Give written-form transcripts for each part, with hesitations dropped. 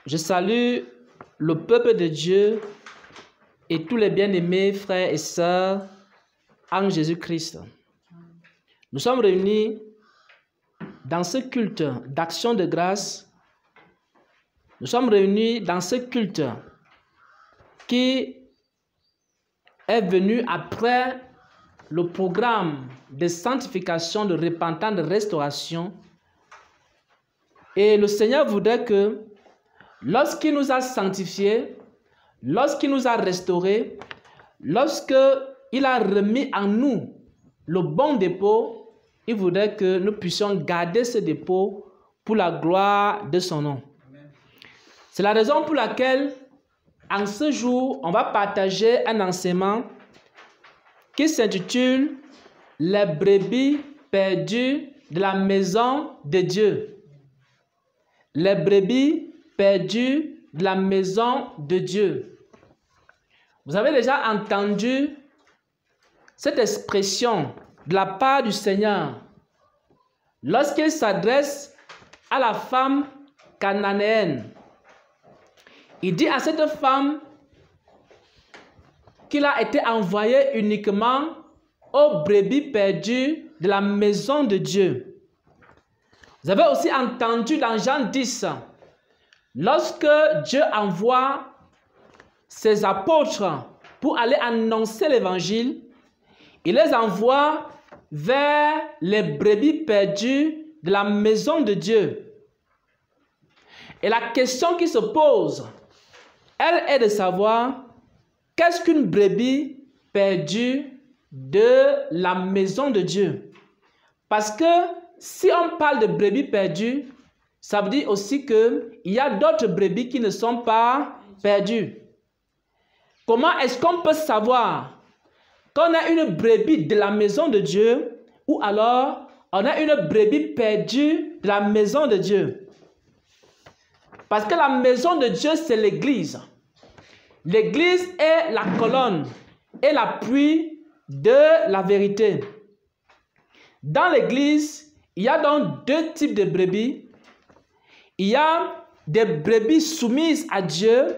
Je salue le peuple de Dieu et tous les bien-aimés frères et sœurs en Jésus-Christ. Nous sommes réunis dans ce culte d'action de grâce. Nous sommes réunis dans ce culte qui est venu après le programme de sanctification, de repentance, de restauration. Et le Seigneur voudrait que lorsqu'il nous a sanctifiés, lorsqu'il nous a restaurés, lorsqu'il a remis en nous le bon dépôt, il voudrait que nous puissions garder ce dépôt pour la gloire de son nom. C'est la raison pour laquelle, en ce jour, on va partager un enseignement qui s'intitule « Les brebis perdues de la maison de Dieu ». Les brebis perdues de la maison de Dieu. Vous avez déjà entendu cette expression de la part du Seigneur lorsqu'il s'adresse à la femme cananéenne. Il dit à cette femme qu'il a été envoyé uniquement aux brebis perdues de la maison de Dieu. Vous avez aussi entendu dans Jean 10, lorsque Dieu envoie ses apôtres pour aller annoncer l'évangile, il les envoie vers les brebis perdues de la maison de Dieu. Et la question qui se pose, elle est de savoir qu'est-ce qu'une brebis perdue de la maison de Dieu. Parce que si on parle de brebis perdues, ça veut dire aussi qu'il y a d'autres brebis qui ne sont pas perdues. Comment est-ce qu'on peut savoir qu'on a une brebis de la maison de Dieu ou alors on a une brebis perdue de la maison de Dieu? Parce que la maison de Dieu, c'est l'Église. L'Église est la colonne et l'appui de la vérité. Dans l'Église, il y a donc deux types de brebis. Il y a des brebis soumises à Dieu,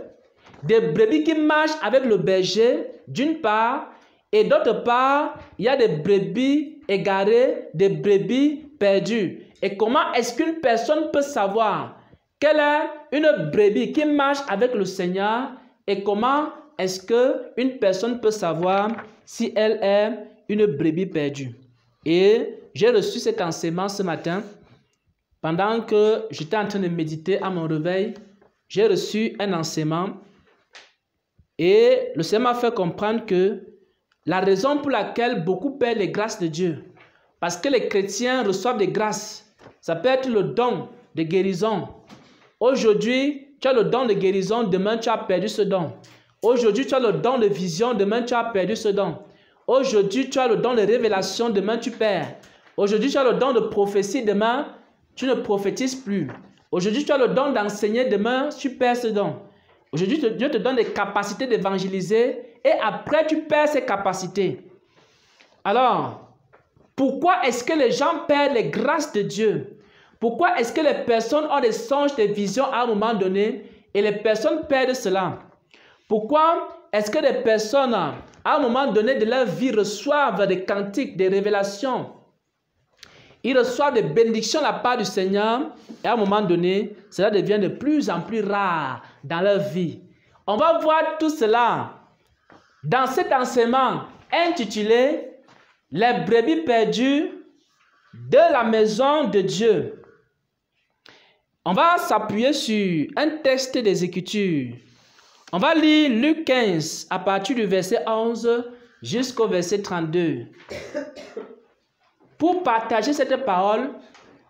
des brebis qui marchent avec le berger, d'une part, et d'autre part, il y a des brebis égarées, des brebis perdues. Et comment est-ce qu'une personne peut savoir quelle est une brebis qui marche avec le Seigneur et comment est-ce qu'une personne peut savoir si elle est une brebis perdue? Et j'ai reçu cet enseignement ce matin. Pendant que j'étais en train de méditer à mon réveil, j'ai reçu un enseignement et le Seigneur m'a fait comprendre que la raison pour laquelle beaucoup perdent les grâces de Dieu, parce que les chrétiens reçoivent des grâces, ça peut être le don de guérison. Aujourd'hui, tu as le don de guérison, demain tu as perdu ce don. Aujourd'hui, tu as le don de vision, demain tu as perdu ce don. Aujourd'hui, tu as le don de révélation, demain tu perds. Aujourd'hui, tu as le don de prophétie, demain tu ne prophétises plus. Aujourd'hui, tu as le don d'enseigner, demain tu perds ce don. Aujourd'hui, Dieu te donne des capacités d'évangéliser et après tu perds ces capacités. Alors, pourquoi est-ce que les gens perdent les grâces de Dieu? Pourquoi est-ce que les personnes ont des songes, des visions à un moment donné et les personnes perdent cela? Pourquoi est-ce que les personnes, à un moment donné de leur vie, reçoivent des cantiques, des révélations? Ils reçoivent des bénédictions de la part du Seigneur et à un moment donné, cela devient de plus en plus rare dans leur vie. On va voir tout cela dans cet enseignement intitulé « Les brebis perdues de la maison de Dieu ». On va s'appuyer sur un texte des Écritures. On va lire Luc 15 à partir du verset 11 jusqu'au verset 32. Pour partager cette parole,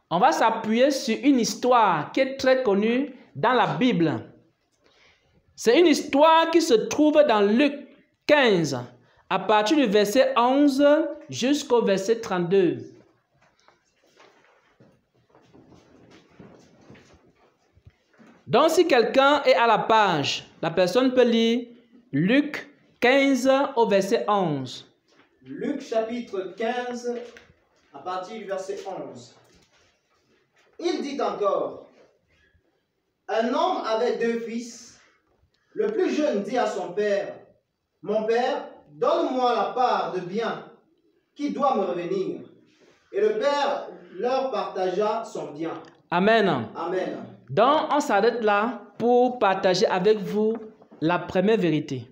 on va s'appuyer sur une histoire qui est très connue dans la Bible. C'est une histoire qui se trouve dans Luc 15 à partir du verset 11 jusqu'au verset 32. Donc, si quelqu'un est à la page, la personne peut lire Luc 15 au verset 11. Luc chapitre 15 à partir du verset 11. Il dit encore, un homme avait 2 fils. Le plus jeune dit à son père, « Mon père, donne-moi la part de bien qui doit me revenir. » Et le père leur partagea son bien. Amen. Amen. Donc, on s'arrête là pour partager avec vous la première vérité.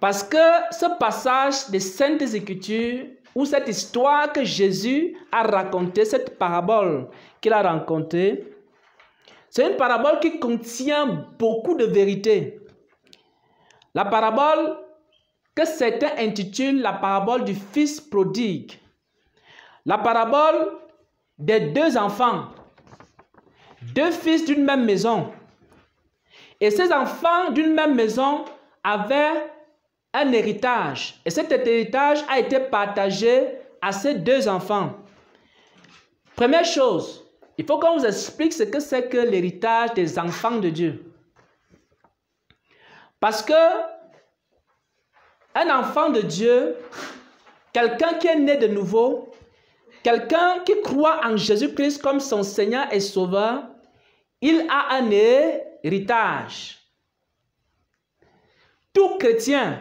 Parce que ce passage des Saintes Écritures, ou cette histoire que Jésus a racontée, cette parabole qu'il a rencontrée, c'est une parabole qui contient beaucoup de vérités. La parabole que certains intitulent la parabole du fils prodigue. La parabole des 2 enfants, 2 fils d'une même maison. Et ces enfants d'une même maison avaient un héritage. Et cet héritage a été partagé à ces 2 enfants. Première chose, il faut qu'on vous explique ce que c'est que l'héritage des enfants de Dieu. Parce que un enfant de Dieu, quelqu'un qui est né de nouveau, quelqu'un qui croit en Jésus-Christ comme son Seigneur et Sauveur, il a un héritage. Tout chrétien,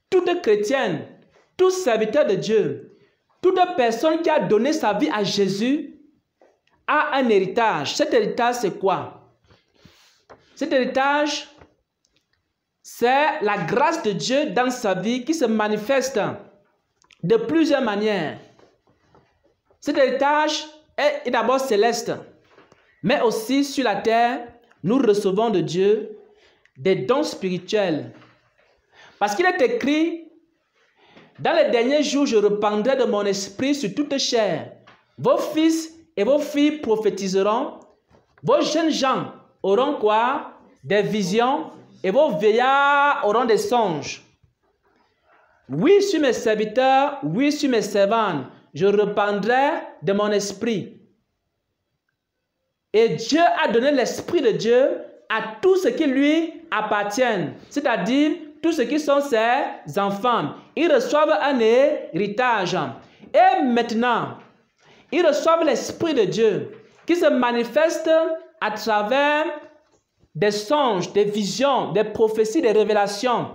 toute chrétienne, tout serviteur de Dieu, toute personne qui a donné sa vie à Jésus a un héritage. Cet héritage, c'est quoi? Cet héritage, c'est la grâce de Dieu dans sa vie qui se manifeste de plusieurs manières. Cet héritage est d'abord céleste, mais aussi sur la terre, nous recevons de Dieu des dons spirituels. Parce qu'il est écrit, dans les derniers jours, je répandrai de mon esprit sur toute chair. Vos fils et vos filles prophétiseront, vos jeunes gens auront quoi? Des visions, et vos vieillards auront des songes. Oui, sur mes serviteurs, oui, sur mes servantes, je répandrai de mon esprit. Et Dieu a donné l'esprit de Dieu à tout ce qui lui appartient, c'est-à-dire tous ceux qui sont ses enfants. Ils reçoivent un héritage. Et maintenant, ils reçoivent l'esprit de Dieu qui se manifeste à travers des songes, des visions, des prophéties, des révélations.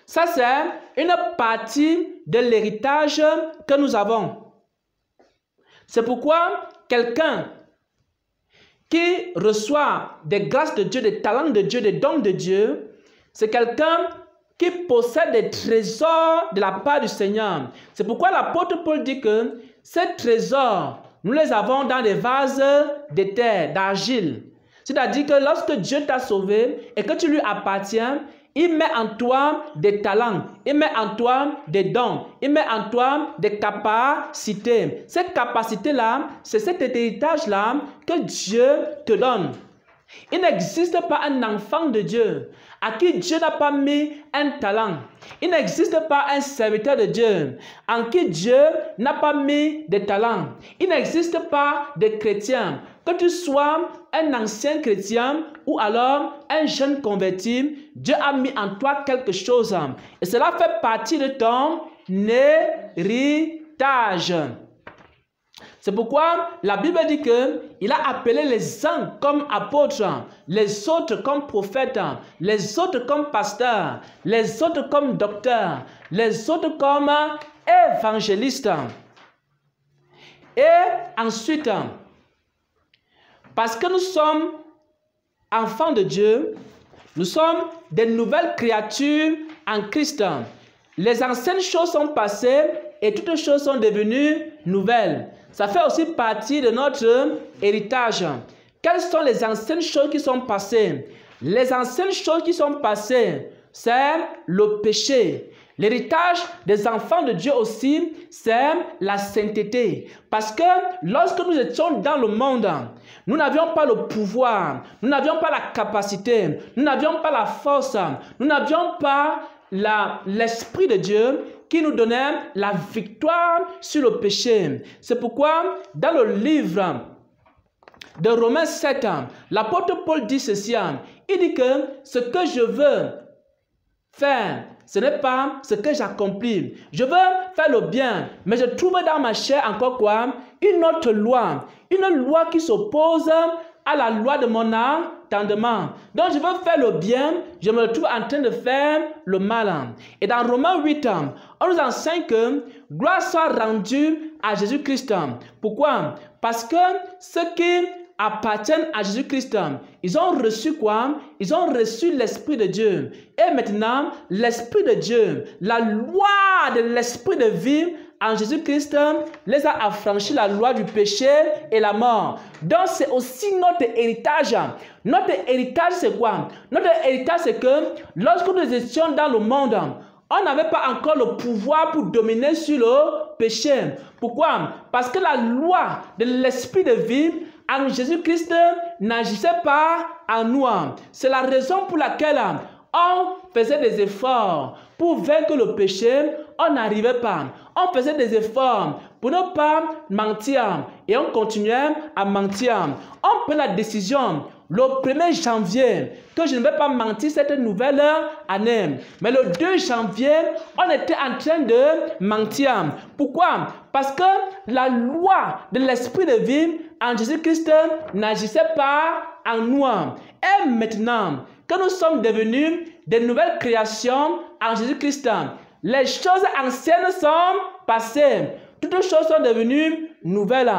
Ça, c'est une partie de l'héritage que nous avons. C'est pourquoi quelqu'un qui reçoit des grâces de Dieu, des talents de Dieu, des dons de Dieu, c'est quelqu'un qui possède des trésors de la part du Seigneur. C'est pourquoi l'apôtre Paul dit que ces trésors, nous les avons dans des vases de terre, d'argile. C'est-à-dire que lorsque Dieu t'a sauvé et que tu lui appartiens, il met en toi des talents, il met en toi des dons, il met en toi des capacités. Cette capacité-là, c'est cet héritage-là que Dieu te donne. Il n'existe pas un enfant de Dieu à qui Dieu n'a pas mis un talent. Il n'existe pas un serviteur de Dieu en qui Dieu n'a pas mis des talents. Il n'existe pas de chrétien. Que tu sois un ancien chrétien ou alors un jeune converti, Dieu a mis en toi quelque chose. Et cela fait partie de ton héritage. C'est pourquoi la Bible dit qu'il a appelé les uns comme apôtres, les autres comme prophètes, les autres comme pasteurs, les autres comme docteurs, les autres comme évangélistes. Et ensuite, parce que nous sommes enfants de Dieu, nous sommes des nouvelles créatures en Christ. Les anciennes choses sont passées et toutes les choses sont devenues nouvelles. Ça fait aussi partie de notre héritage. Quelles sont les anciennes choses qui sont passées? Les anciennes choses qui sont passées, c'est le péché. L'héritage des enfants de Dieu aussi, c'est la sainteté. Parce que lorsque nous étions dans le monde, nous n'avions pas le pouvoir, nous n'avions pas la capacité, nous n'avions pas la force, nous n'avions pas l'Esprit de Dieu qui nous donnait la victoire sur le péché. C'est pourquoi dans le livre de Romains 7, l'apôtre Paul dit ceci. Il dit que ce que je veux faire, ce n'est pas ce que j'accomplis. Je veux faire le bien, mais je trouve dans ma chair encore quoi? Une autre loi. Une loi qui s'oppose à la loi de mon entendement. Donc je veux faire le bien, je me retrouve en train de faire le mal. Et dans Romains 8, on nous enseigne que gloire soit rendue à Jésus-Christ. Pourquoi? Parce que ceux qui appartiennent à Jésus-Christ, ils ont reçu quoi? Ils ont reçu l'Esprit de Dieu. Et maintenant, l'Esprit de Dieu, la loi de l'Esprit de vie en Jésus-Christ les a affranchis la loi du péché et la mort. Donc c'est aussi notre héritage. Notre héritage c'est quoi? Notre héritage c'est que lorsque nous étions dans le monde, on n'avait pas encore le pouvoir pour dominer sur le péché. Pourquoi? Parce que la loi de l'Esprit de vie en Jésus-Christ n'agissait pas en nous. C'est la raison pour laquelle on faisait des efforts pour vaincre le péché, on n'arrivait pas. On faisait des efforts pour ne pas mentir et on continuait à mentir. On prenait la décision le 1er janvier que je ne vais pas mentir cette nouvelle année. Mais le 2 janvier, on était en train de mentir. Pourquoi? Parce que la loi de l'Esprit de vie en Jésus-Christ n'agissait pas en nous. Et maintenant que nous sommes devenus des nouvelles créations en Jésus-Christ, les choses anciennes sont passées. Toutes les choses sont devenues nouvelles.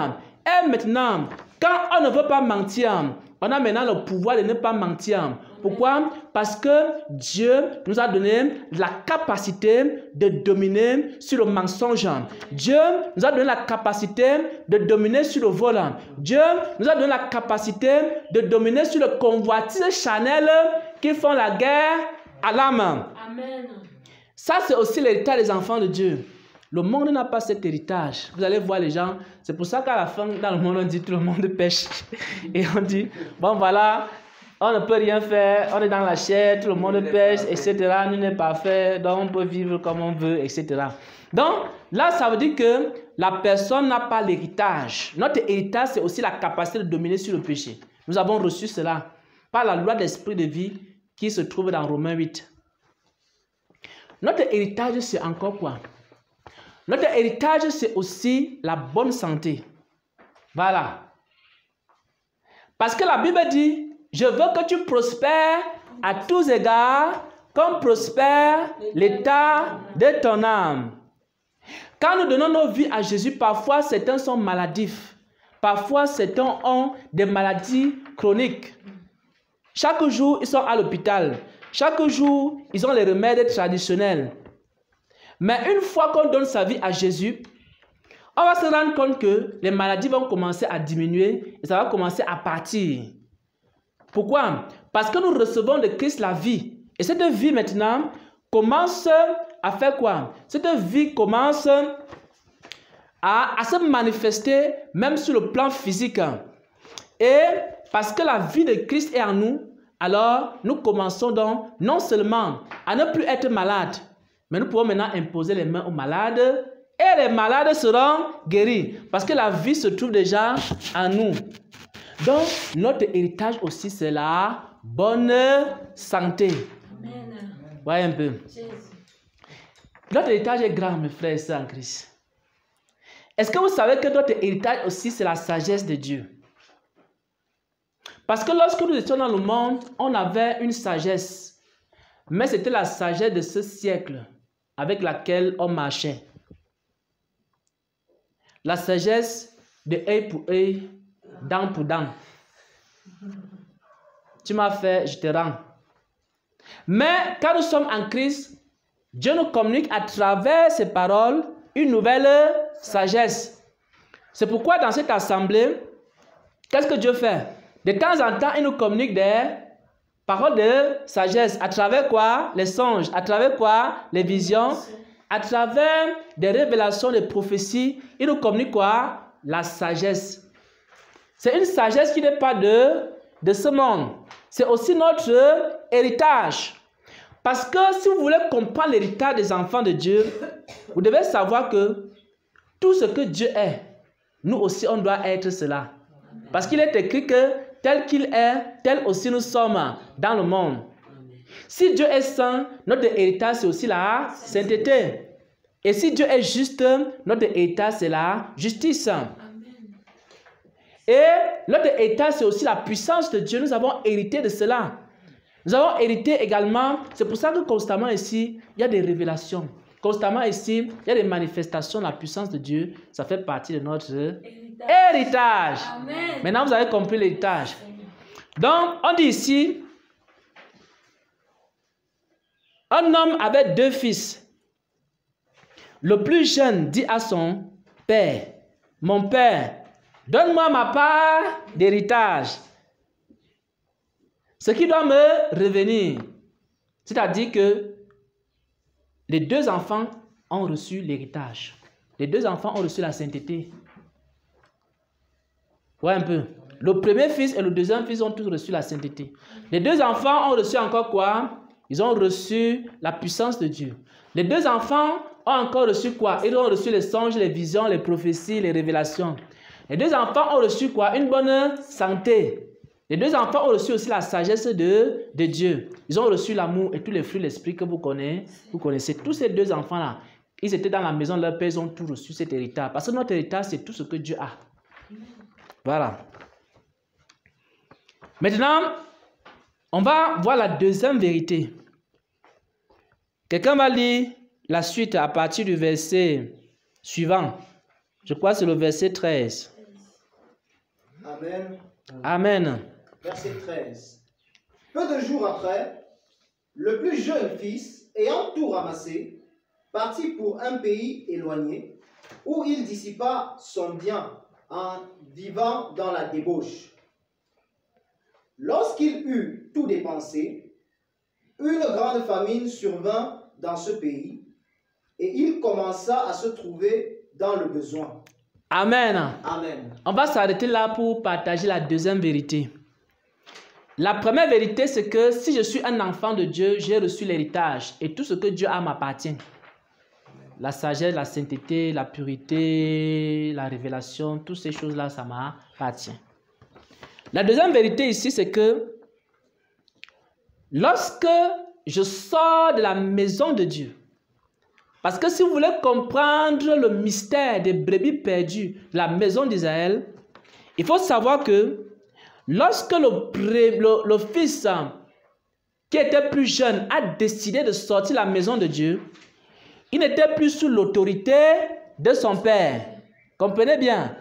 Et maintenant, quand on ne veut pas mentir, on a maintenant le pouvoir de ne pas mentir. Pourquoi? Parce que Dieu nous a donné la capacité de dominer sur le mensonge. Dieu nous a donné la capacité de dominer sur le vol. Dieu nous a donné la capacité de dominer sur le convoitise charnel qui font la guerre à l'âme. Amen. Ça, c'est aussi l'héritage des enfants de Dieu. Le monde n'a pas cet héritage. Vous allez voir les gens. C'est pour ça qu'à la fin, dans le monde, on dit tout le monde pêche. Et on dit, bon voilà, on ne peut rien faire, on est dans la chair, tout le monde pêche, etc. Nous n'est pas fait, donc on peut vivre comme on veut, etc. Donc, là, ça veut dire que la personne n'a pas l'héritage. Notre héritage, c'est aussi la capacité de dominer sur le péché. Nous avons reçu cela par la loi d'esprit de vie qui se trouve dans Romains 8. Notre héritage, c'est encore quoi? Notre héritage, c'est aussi la bonne santé. Voilà. Parce que la Bible dit, je veux que tu prospères à tous égards, comme prospère l'état de ton âme. Quand nous donnons nos vies à Jésus, parfois certains sont maladifs. Parfois certains ont des maladies chroniques. Chaque jour, ils sont à l'hôpital. Chaque jour, ils ont les remèdes traditionnels. Mais une fois qu'on donne sa vie à Jésus, on va se rendre compte que les maladies vont commencer à diminuer et ça va commencer à partir. Pourquoi? Parce que nous recevons de Christ la vie. Et cette vie maintenant commence à faire quoi? Cette vie commence à se manifester même sur le plan physique. Et parce que la vie de Christ est en nous, alors nous commençons donc non seulement à ne plus être malades, mais nous pouvons maintenant imposer les mains aux malades et les malades seront guéris. Parce que la vie se trouve déjà en nous. Donc, notre héritage aussi, c'est la bonne santé. Amen. Voyez un peu. Jésus. Notre héritage est grand, mes frères et sœurs en Christ. Est-ce que vous savez que notre héritage aussi, c'est la sagesse de Dieu? Parce que lorsque nous étions dans le monde, on avait une sagesse. Mais c'était la sagesse de ce siècle avec laquelle on marchait. La sagesse de œil pour œil, dent pour dent. Tu m'as fait, je te rends. Mais quand nous sommes en Christ, Dieu nous communique à travers ses paroles une nouvelle sagesse. C'est pourquoi dans cette assemblée, qu'est-ce que Dieu fait? De temps en temps, il nous communique des paroles de sagesse. À travers quoi? Les songes. À travers quoi? Les visions. À travers des révélations, des prophéties, il nous communique quoi? La sagesse. C'est une sagesse qui n'est pas de ce monde. C'est aussi notre héritage. Parce que si vous voulez comprendre l'héritage des enfants de Dieu, vous devez savoir que tout ce que Dieu est, nous aussi on doit être cela. Parce qu'il est écrit que tel qu'il est, tel aussi nous sommes dans le monde. Si Dieu est saint, notre héritage c'est aussi la sainteté. Et si Dieu est juste, notre héritage c'est la justice. Et l'autre héritage, c'est aussi la puissance de Dieu. Nous avons hérité de cela. Nous avons hérité également, c'est pour ça que constamment ici, il y a des révélations. Constamment ici, il y a des manifestations de la puissance de Dieu. Ça fait partie de notre héritage. Amen. Maintenant, vous avez compris l'héritage. Donc, on dit ici, un homme avait 2 fils. Le plus jeune dit à son père, « Mon père, donne-moi ma part d'héritage, ce qui doit me revenir. » C'est-à-dire que les 2 enfants ont reçu l'héritage. Les 2 enfants ont reçu la sainteté. Ouais, un peu. Le premier fils et le deuxième fils ont tous reçu la sainteté. Les 2 enfants ont reçu encore quoi? Ils ont reçu la puissance de Dieu. Les 2 enfants ont encore reçu quoi? Ils ont reçu les songes, les visions, les prophéties, les révélations. Les 2 enfants ont reçu quoi? Une bonne santé. Les 2 enfants ont reçu aussi la sagesse de Dieu. Ils ont reçu l'amour et tous les fruits de l'esprit que vous connaissez. Tous ces 2 enfants-là, ils étaient dans la maison de leur père, ils ont tous reçu cet héritage. Parce que notre héritage, c'est tout ce que Dieu a. Voilà. Maintenant, on va voir la deuxième vérité. Quelqu'un va lire la suite à partir du verset suivant. Je crois que c'est le verset 13. Amen. Amen. Verset 13. Peu de jours après, le plus jeune fils, ayant tout ramassé, partit pour un pays éloigné, où il dissipa son bien en vivant dans la débauche. Lorsqu'il eut tout dépensé, une grande famine survint dans ce pays, et il commença à se trouver dans le besoin. Amen. Amen. On va s'arrêter là pour partager la deuxième vérité. La première vérité, c'est que si je suis un enfant de Dieu, j'ai reçu l'héritage et tout ce que Dieu a m'appartient. La sagesse, la sainteté, la pureté, la révélation, toutes ces choses-là, ça m'appartient. La deuxième vérité ici, c'est que lorsque je sors de la maison de Dieu, parce que si vous voulez comprendre le mystère des brebis perdues de la maison d'Israël, il faut savoir que lorsque le fils qui était plus jeune a décidé de sortir de la maison de Dieu, il n'était plus sous l'autorité de son père. Comprenez bien,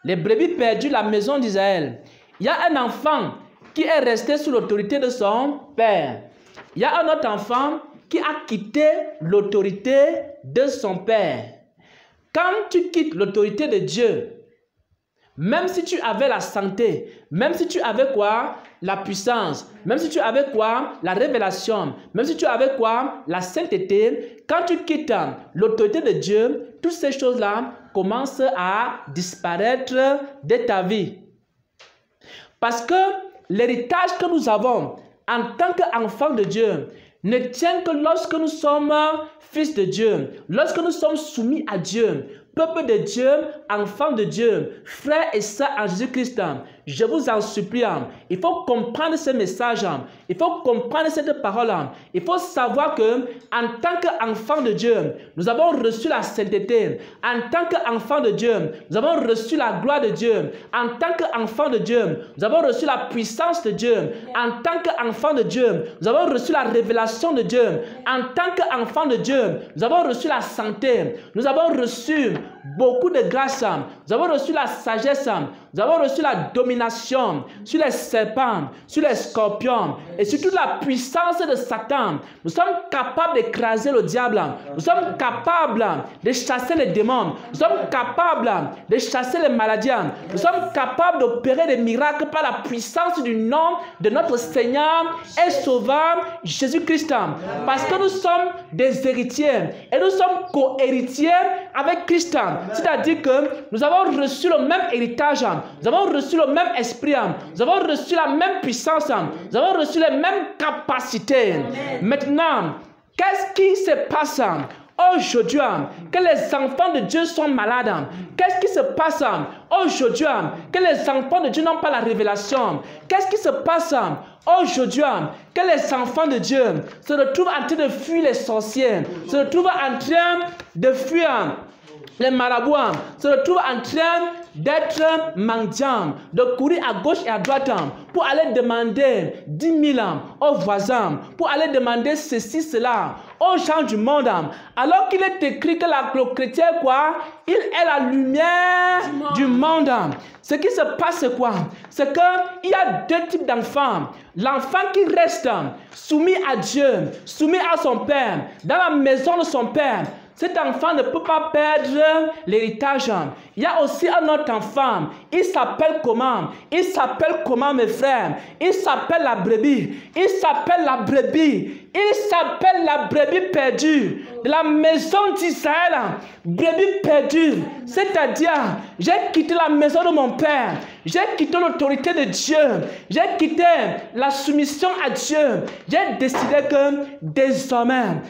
les brebis perdues de la maison d'Israël, il y a un enfant qui est resté sous l'autorité de son père. Il y a un autre enfant qui a quitté l'autorité de son père. Quand tu quittes l'autorité de Dieu, même si tu avais la santé, même si tu avais quoi? La puissance, même si tu avais quoi? La révélation, même si tu avais quoi? La sainteté, quand tu quittes l'autorité de Dieu, toutes ces choses-là commencent à disparaître de ta vie. Parce que l'héritage que nous avons en tant qu'enfants de Dieu ne tient que lorsque nous sommes fils de Dieu, lorsque nous sommes soumis à Dieu, peuple de Dieu, enfants de Dieu, frères et sœurs en Jésus-Christ. Je vous en supplie, il faut comprendre ce message, il faut comprendre cette parole, il faut savoir que en tant qu'enfants de Dieu, nous avons reçu la sainteté, en tant qu'enfants de Dieu, nous avons reçu la gloire de Dieu, en tant qu'enfants de Dieu, nous avons reçu la puissance de Dieu, en tant qu'enfants de Dieu, nous avons reçu la révélation de Dieu, en tant qu'enfants de Dieu, nous avons reçu la santé, nous avons reçu beaucoup de grâce, nous avons reçu la sagesse, nous avons reçu la domination sur les serpents, sur les scorpions et sur toute la puissance de Satan. Nous sommes capables d'écraser le diable, nous sommes capables de chasser les démons, nous sommes capables de chasser les maladies, nous sommes capables d'opérer des miracles par la puissance du nom de notre Seigneur et Sauveur Jésus-Christ. Parce que nous sommes des héritiers et nous sommes co-héritiers avec Christ. C'est-à-dire que nous avons reçu le même héritage, nous avons reçu le même esprit, nous avons reçu la même puissance, nous avons reçu les mêmes capacités. Amen. Maintenant, qu'est-ce qui se passe aujourd'hui que les enfants de Dieu sont malades? Qu'est-ce qui se passe aujourd'hui que les enfants de Dieu n'ont pas la révélation? Qu'est-ce qui se passe aujourd'hui que les enfants de Dieu se retrouvent en train de fuir les sorciers, se retrouvent en train de fuir les marabouts, se retrouvent en train d'être mendiant, de courir à gauche et à droite pour aller demander 10 000 aux voisins, pour aller demander ceci, cela aux gens du monde, alors qu'il est écrit que le chrétien, quoi, il est la lumière du monde. Ce qui se passe, c'est quoi? C'est qu'il y a deux types d'enfants. L'enfant qui reste soumis à Dieu, soumis à son Père, dans la maison de son Père. Cet enfant ne peut pas perdre l'héritage. Il y a aussi un autre enfant. Il s'appelle comment? Il s'appelle comment, mes frères? Il s'appelle la brebis. Il s'appelle la brebis. Il s'appelle la brebis perdue de la maison d'Israël. Brebis perdue. C'est-à-dire, j'ai quitté la maison de mon Père. J'ai quitté l'autorité de Dieu. J'ai quitté la soumission à Dieu. J'ai décidé que désormais,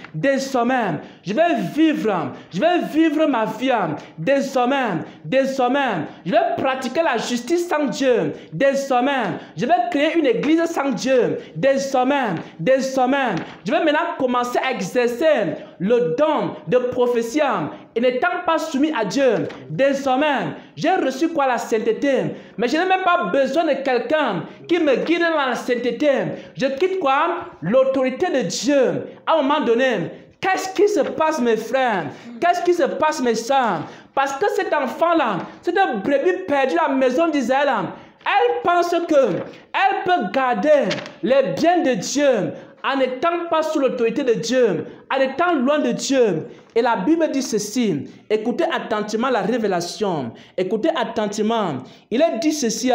je vais vivre ma vie. Désormais, je vais pratiquer la justice sans Dieu. Désormais, je vais créer une église sans Dieu. Désormais, je vais maintenant commencer à exercer le don de prophétie et n'étant pas soumis à Dieu. Désormais, j'ai reçu quoi? La sainteté. Mais je n'ai même pas besoin de quelqu'un qui me guide dans la sainteté. Je quitte quoi? L'autorité de Dieu. À un moment donné, qu'est-ce qui se passe, mes frères? Qu'est-ce qui se passe, mes sœurs? Parce que cet enfant-là, cette brebis perdue à la maison d'Israël, elle pense qu'elle peut garder les biens de Dieu en n'étant pas sous l'autorité de Dieu, en étant loin de Dieu. Et la Bible dit ceci. Écoutez attentivement la révélation. Écoutez attentivement. Il est dit ceci.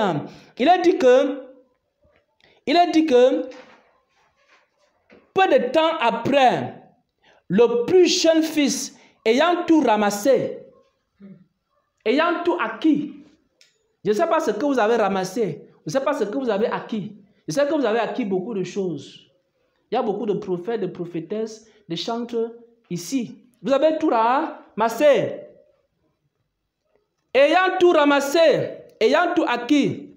Il est dit que peu de temps après, le plus jeune fils, ayant tout ramassé, ayant tout acquis, je ne sais pas ce que vous avez ramassé, je ne sais pas ce que vous avez acquis. Je sais que vous avez acquis beaucoup de choses. Il y a beaucoup de prophètes, de prophétesses, de chanteurs ici. Vous avez tout ramassé. Ayant tout ramassé, ayant tout acquis,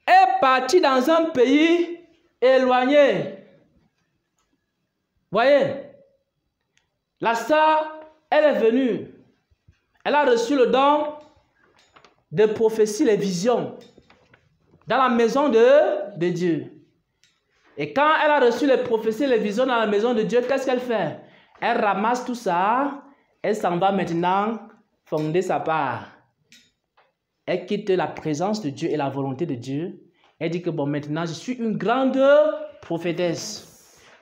est parti dans un pays éloigné. Voyez, la sœur, elle est venue. Elle a reçu le don de prophétie, les visions, dans la maison de Dieu. Et quand elle a reçu les prophéties, les visions dans la maison de Dieu, qu'est-ce qu'elle fait? Elle ramasse tout ça, elle s'en va maintenant fonder sa part. Elle quitte la présence de Dieu et la volonté de Dieu. Elle dit que bon, maintenant je suis une grande prophétesse.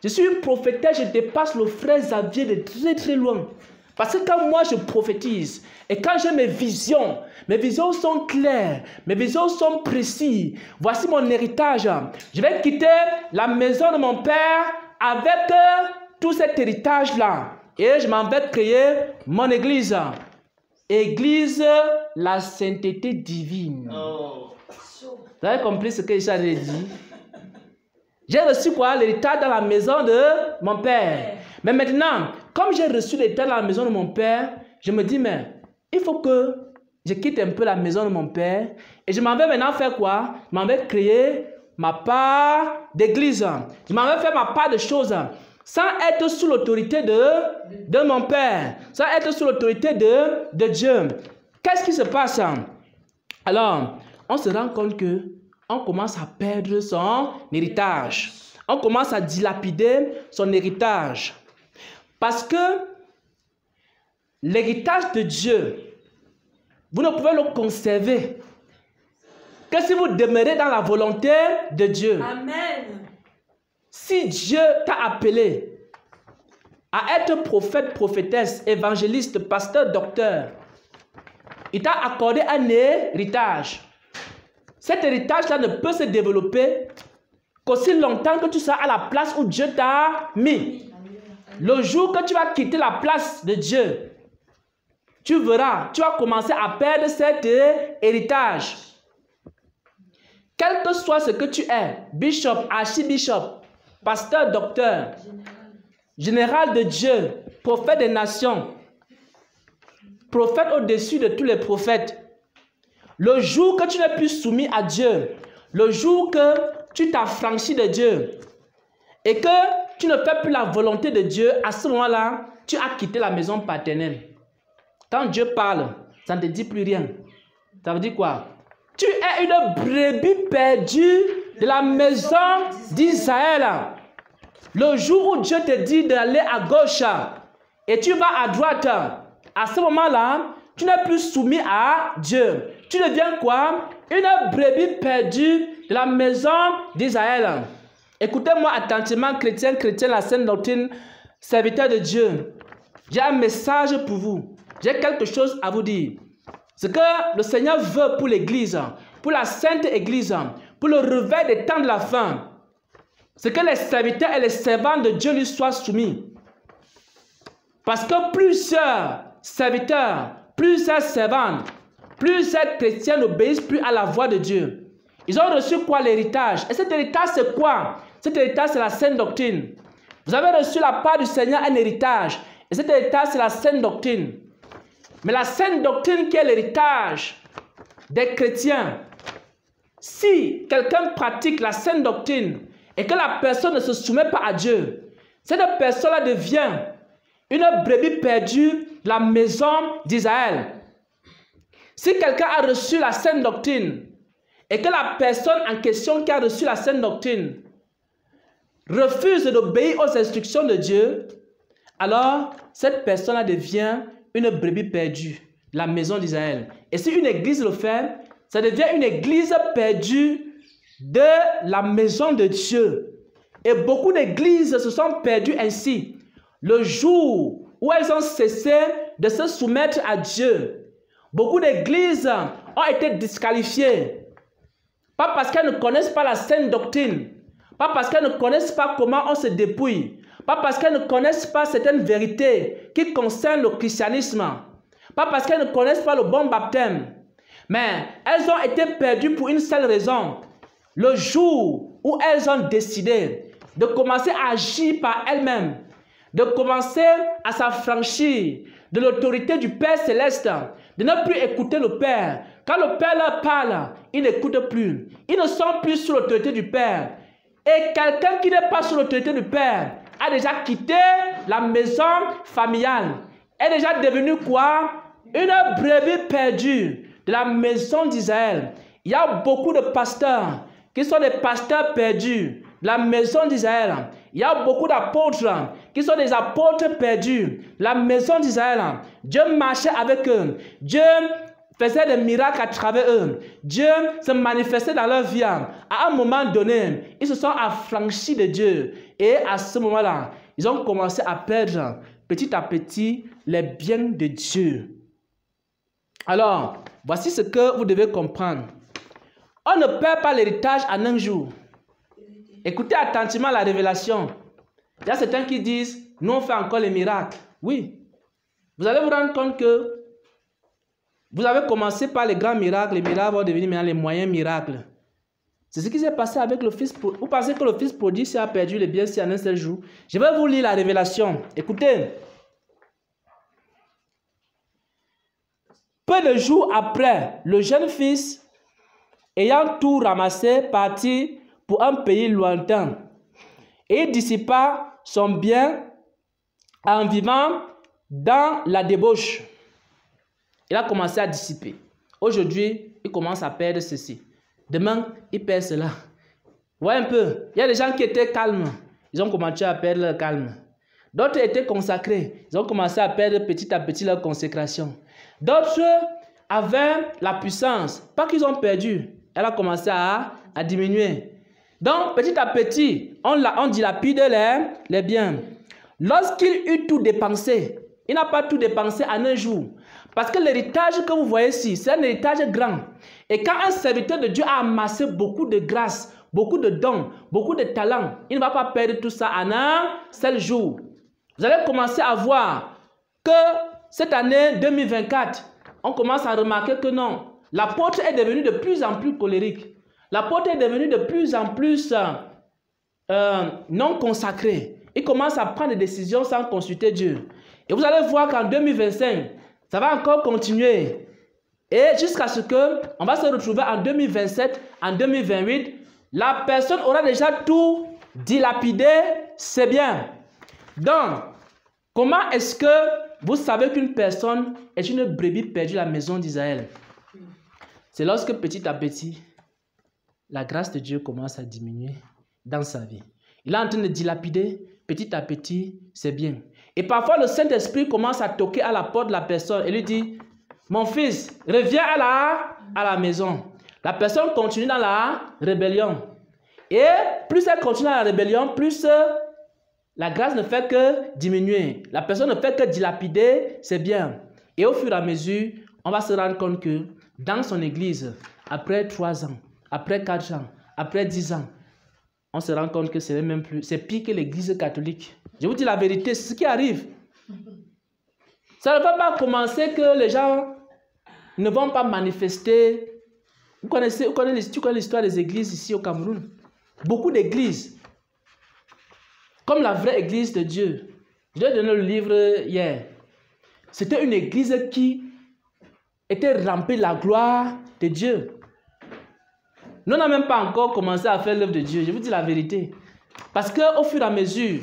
Je suis une prophétesse, je dépasse le frère Xavier de très très loin. Parce que quand moi je prophétise, et quand j'ai mes visions sont claires, mes visions sont précises. Voici mon héritage. Je vais quitter la maison de mon père avec tout cet héritage-là. Et je m'en vais créer mon église. Église, la sainteté divine. Vous avez compris ce que j'ai dit? J'ai reçu quoi? L'héritage dans la maison de mon père. Mais maintenant, comme j'ai reçu l'héritage dans la maison de mon père, je me dis, mais il faut que je quitte un peu la maison de mon père et je m'en vais maintenant faire quoi? Je m'en vais créer ma part d'église. Je m'en vais faire ma part de choses sans être sous l'autorité de mon père, sans être sous l'autorité de Dieu. Qu'est-ce qui se passe? Alors, on se rend compte que on commence à perdre son héritage. On commence à dilapider son héritage. Parce que l'héritage de Dieu, vous ne pouvez le conserver que si vous demeurez dans la volonté de Dieu. Amen. Si Dieu t'a appelé à être prophète, prophétesse, évangéliste, pasteur, docteur, il t'a accordé un héritage. Cet héritage-là ne peut se développer qu'aussi longtemps que tu seras à la place où Dieu t'a mis. Le jour que tu vas quitter la place de Dieu, tu verras, tu vas commencer à perdre cet héritage. Quel que soit ce que tu es, bishop, archibishop, pasteur, docteur, général de Dieu, prophète des nations, prophète au-dessus de tous les prophètes, le jour que tu n'es plus soumis à Dieu, le jour que tu t'affranchis de Dieu et que tu ne fais plus la volonté de Dieu, à ce moment-là, tu as quitté la maison paternelle. Quand Dieu parle, ça ne te dit plus rien. Ça veut dire quoi? Tu es une brebis perdue de la maison d'Israël. Le jour où Dieu te dit d'aller à gauche et tu vas à droite, à ce moment-là, tu n'es plus soumis à Dieu. Tu deviens quoi? Une brebis perdue de la maison d'Israël. Écoutez-moi attentivement, chrétiens, la sainte doctrine, serviteurs de Dieu. J'ai un message pour vous. J'ai quelque chose à vous dire. Ce que le Seigneur veut pour l'Église, pour la sainte Église, pour le réveil des temps de la fin, c'est que les serviteurs et les servants de Dieu lui soient soumis. Parce que plusieurs serviteurs, plusieurs servantes, plusieurs chrétiens n'obéissent plus à la voix de Dieu. Ils ont reçu quoi? L'héritage. Et cet héritage, c'est quoi? Cet héritage, c'est la sainte doctrine. Vous avez reçu la part du Seigneur un héritage. Et cet héritage, c'est la sainte doctrine. Mais la sainte doctrine qui est l'héritage des chrétiens, si quelqu'un pratique la sainte doctrine et que la personne ne se soumet pas à Dieu, cette personne-là devient une brebis perdue de la maison d'Israël. Si quelqu'un a reçu la sainte doctrine et que la personne en question qui a reçu la sainte doctrine refuse d'obéir aux instructions de Dieu, alors cette personne-là devient une brebis perdue de la maison d'Israël. Et si une église le fait, ça devient une église perdue de la maison de Dieu. Et beaucoup d'églises se sont perdues ainsi. Le jour où elles ont cessé de se soumettre à Dieu, beaucoup d'églises ont été disqualifiées. Pas parce qu'elles ne connaissent pas la sainte doctrine, pas parce qu'elles ne connaissent pas comment on se dépouille, pas parce qu'elles ne connaissent pas certaines vérités qui concernent le christianisme, pas parce qu'elles ne connaissent pas le bon baptême, mais elles ont été perdues pour une seule raison. Le jour où elles ont décidé de commencer à agir par elles-mêmes, de commencer à s'affranchir de l'autorité du Père Céleste, de ne plus écouter le Père. Quand le Père leur parle, ils n'écoutent plus. Ils ne sont plus sous l'autorité du Père. Et quelqu'un qui n'est pas sous l'autorité du Père a déjà quitté la maison familiale. Est déjà devenu quoi? Une brebis perdue de la maison d'Israël. Il y a beaucoup de pasteurs qui sont des pasteurs perdus de la maison d'Israël. Il y a beaucoup d'apôtres qui sont des apôtres perdus de la maison d'Israël. Dieu marchait avec eux. Dieu faisait des miracles à travers eux. Dieu se manifestait dans leur vie. À un moment donné, ils se sont affranchis de Dieu. Et à ce moment-là, ils ont commencé à perdre petit à petit les biens de Dieu. Alors, voici ce que vous devez comprendre. On ne perd pas l'héritage en un jour. Écoutez attentivement la révélation. Il y a certains qui disent, nous on fait encore les miracles. Oui. Vous allez vous rendre compte que vous avez commencé par les grands miracles. Les miracles vont devenir maintenant les moyens miracles. C'est ce qui s'est passé avec le fils prodigue. Vous pensez que le fils prodigue a perdu les biens en un seul jour? Je vais vous lire la révélation. Écoutez. Peu de jours après, le jeune fils, ayant tout ramassé, partit pour un pays lointain et dissipa son bien en vivant dans la débauche. Il a commencé à dissiper. Aujourd'hui, il commence à perdre ceci. Demain, il perd cela. Vous voyez un peu, il y a des gens qui étaient calmes. Ils ont commencé à perdre leur calme. D'autres étaient consacrés. Ils ont commencé à perdre petit à petit leur consécration. D'autres avaient la puissance. Pas qu'ils ont perdu. Elle a commencé à diminuer. Donc, petit à petit, on dilapide les biens. Lorsqu'il eut tout dépensé, il n'a pas tout dépensé en un jour. Parce que l'héritage que vous voyez ici, c'est un héritage grand. Et quand un serviteur de Dieu a amassé beaucoup de grâce, beaucoup de dons, beaucoup de talents, il ne va pas perdre tout ça en un seul jour. Vous allez commencer à voir que cette année 2024, on commence à remarquer que non, l'apôtre est devenu de plus en plus colérique. L'apôtre est devenu de plus en plus non consacré. Il commence à prendre des décisions sans consulter Dieu. Et vous allez voir qu'en 2025, ça va encore continuer. Et jusqu'à ce qu'on va se retrouver en 2027, en 2028, la personne aura déjà tout dilapidé, c'est bien. Donc, comment est-ce que vous savez qu'une personne est une brebis perdue de la maison d'Israël? c'est lorsque petit à petit, la grâce de Dieu commence à diminuer dans sa vie. Il est en train de dilapider, petit à petit, c'est bien. Et parfois, le Saint-Esprit commence à toquer à la porte de la personne et lui dit, mon fils, reviens à la maison. La personne continue dans la rébellion. Et plus elle continue dans la rébellion, plus la grâce ne fait que diminuer. La personne ne fait que dilapider, c'est bien. Et au fur et à mesure, on va se rendre compte que dans son église, après 3 ans, après 4 ans, après 10 ans, on se rend compte que c'est même plus, c'est pire que l'église catholique. Je vous dis la vérité, c'est ce qui arrive. Ça ne va pas commencer que les gens ne vont pas manifester. Tu connais l'histoire des églises ici au Cameroun. Beaucoup d'églises, comme la vraie église de Dieu. Je vais donner le livre hier. C'était une église qui était remplie de la gloire de Dieu. Nous n'avons même pas encore commencé à faire l'œuvre de Dieu. Je vous dis la vérité. Parce qu'au fur et à mesure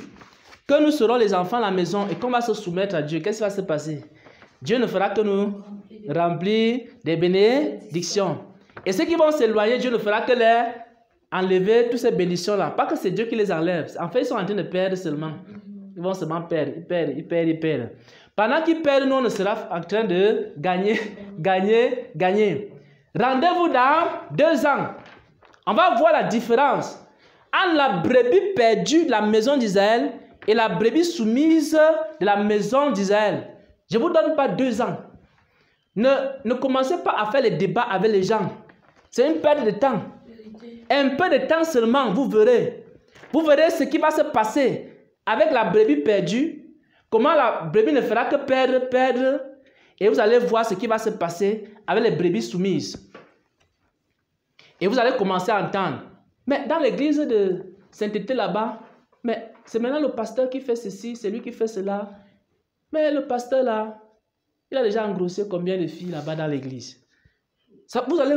que nous serons les enfants à la maison et qu'on va se soumettre à Dieu, qu'est-ce qui va se passer? Dieu ne fera que nous remplir des bénédictions. Et ceux qui vont s'éloigner, Dieu ne fera que les enlever toutes ces bénédictions-là. Pas que c'est Dieu qui les enlève. En fait, ils sont en train de perdre seulement. Ils vont seulement perdre. Ils perdent. Pendant qu'ils perdent, nous, on sera en train de gagner. Rendez-vous dans 2 ans. On va voir la différence entre la brebis perdue de la maison d'Israël et la brebis soumise de la maison d'Israël. Je ne vous donne pas 2 ans. Ne commencez pas à faire les débats avec les gens. C'est une perte de temps. Un peu de temps seulement, vous verrez. Vous verrez ce qui va se passer avec la brebis perdue. Comment la brebis ne fera que perdre. Et vous allez voir ce qui va se passer avec les brebis soumises. Et vous allez commencer à entendre. Mais dans l'église de Sainteté là-bas, mais c'est maintenant le pasteur qui fait ceci, c'est lui qui fait cela. Mais le pasteur là, il a déjà engrossé combien de filles là-bas dans l'église? Vous allez